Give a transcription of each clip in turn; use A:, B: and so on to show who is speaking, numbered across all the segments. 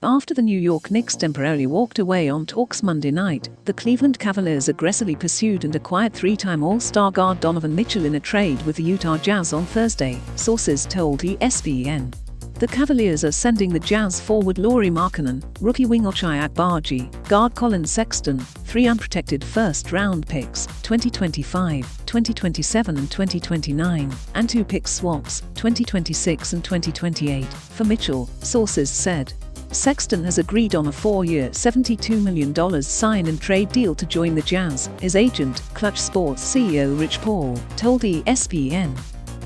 A: After the New York Knicks temporarily walked away on talks Monday night, the Cleveland Cavaliers aggressively pursued and acquired three-time All-Star guard Donovan Mitchell in a trade with the Utah Jazz on Thursday, sources told ESPN. The Cavaliers are sending the Jazz forward Lauri Markkanen, rookie wing Ochai Agbaji, guard Colin Sexton, 3 unprotected first-round picks, 2025, 2027 and 2029, and 2 pick swaps, 2026 and 2028, for Mitchell, sources said. Sexton has agreed on a 4-year, $72 million sign-and-trade deal to join the Jazz, his agent, Clutch Sports CEO Rich Paul, told ESPN.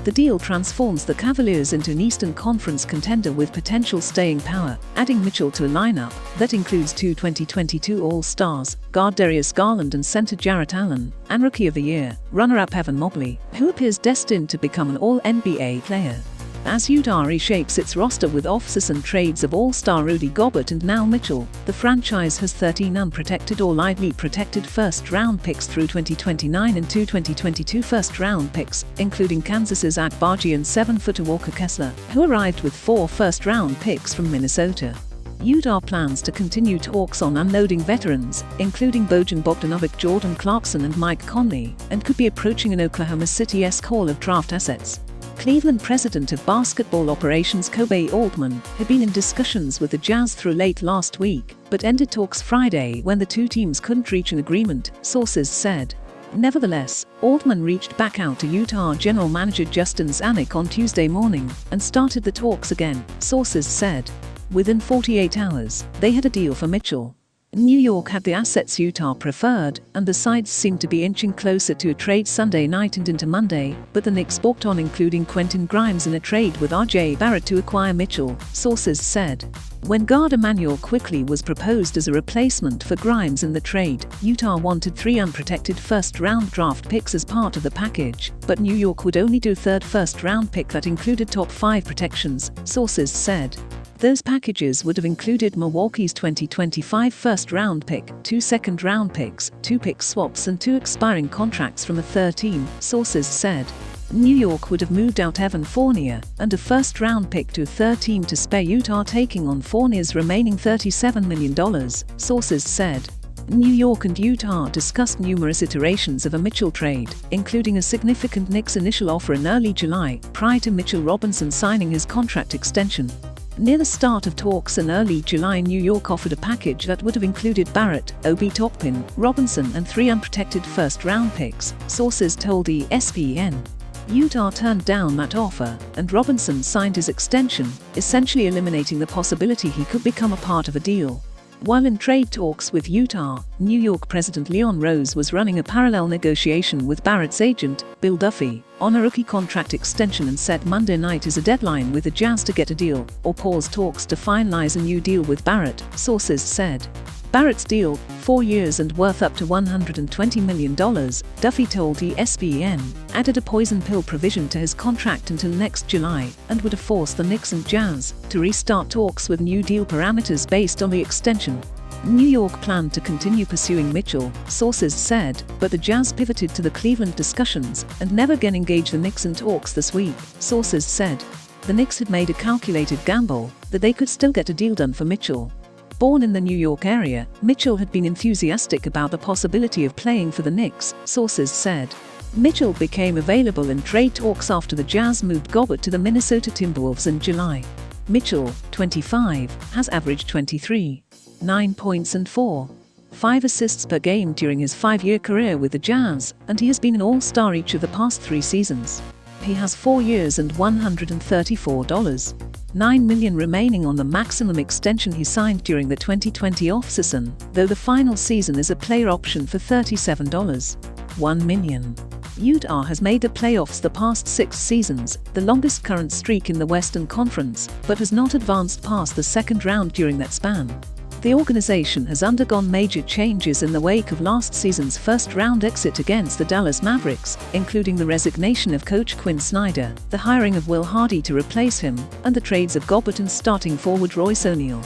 A: The deal transforms the Cavaliers into an Eastern Conference contender with potential staying power, adding Mitchell to a lineup that includes 2 2022 All-Stars, guard Darius Garland and center Jarrett Allen, and Rookie of the Year, runner-up Evan Mobley, who appears destined to become an All-NBA player. As Utah reshapes its roster with off-season trades of All-Star Rudy Gobert and now Mitchell, the franchise has 13 unprotected or lightly protected first-round picks through 2029 and 2 2022 first-round picks, including Kansas's Agbaji and 7-footer Walker Kessler, who arrived with 4 first-round picks from Minnesota. Utah plans to continue talks on unloading veterans, including Bojan Bogdanovic, Jordan Clarkson and Mike Conley, and could be approaching an Oklahoma City-esque haul of draft assets. Cleveland president of basketball operations Kobe Altman had been in discussions with the Jazz through late last week, but ended talks Friday when the two teams couldn't reach an agreement, sources said. Nevertheless, Altman reached back out to Utah general manager Justin Zanik on Tuesday morning and started the talks again, sources said. Within 48 hours, they had a deal for Mitchell. New York had the assets Utah preferred, and the sides seemed to be inching closer to a trade Sunday night and into Monday, but the Knicks balked on including Quentin Grimes in a trade with R.J. Barrett to acquire Mitchell, sources said. When guard Immanuel Quickley was proposed as a replacement for Grimes in the trade, Utah wanted 3 unprotected first-round draft picks as part of the package, but New York would only do a third first-round pick that included top 5 protections, sources said. Those packages would have included Milwaukee's 2025 first-round pick, 2 second-round picks, 2 pick swaps and 2 expiring contracts from a third team, sources said. New York would have moved out Evan Fournier and a first-round pick to a third team to spare Utah taking on Fournier's remaining $37 million, sources said. New York and Utah discussed numerous iterations of a Mitchell trade, including a significant Knicks initial offer in early July, prior to Mitchell Robinson signing his contract extension. Near the start of talks in early July, New York offered a package that would have included Barrett, Obi Toppin, Robinson and 3 unprotected first-round picks, sources told ESPN. Utah turned down that offer, and Robinson signed his extension, essentially eliminating the possibility he could become a part of a deal. While in trade talks with Utah, New York President Leon Rose was running a parallel negotiation with Barrett's agent, Bill Duffy, on a rookie contract extension and said Monday night is a deadline with the Jazz to get a deal, or pause talks to finalize a new deal with Barrett, sources said. Barrett's deal, 4 years and worth up to $120 million, Duffy told ESPN, added a poison pill provision to his contract until next July and would have forced the Knicks and Jazz to restart talks with new deal parameters based on the extension. New York planned to continue pursuing Mitchell, sources said, but the Jazz pivoted to the Cleveland discussions and never again engaged the Knicks in talks this week, sources said. The Knicks had made a calculated gamble that they could still get a deal done for Mitchell. Born in the New York area, Mitchell had been enthusiastic about the possibility of playing for the Knicks, sources said. Mitchell became available in trade talks after the Jazz moved Gobert to the Minnesota Timberwolves in July. Mitchell, 25, has averaged 23, 9 points and 4.5 assists per game during his 5-year career with the Jazz, and he has been an All-Star each of the past 3 seasons. He has 4 years and $134.9 million remaining on the maximum extension he signed during the 2020 offseason, though the final season is a player option for $37.1 million. Utah has made the playoffs the past 6 seasons, the longest current streak in the Western Conference, but has not advanced past the second round during that span. The organization has undergone major changes in the wake of last season's first-round exit against the Dallas Mavericks, including the resignation of coach Quinn Snyder, the hiring of Will Hardy to replace him, and the trades of Gobert and starting forward Royce O'Neal.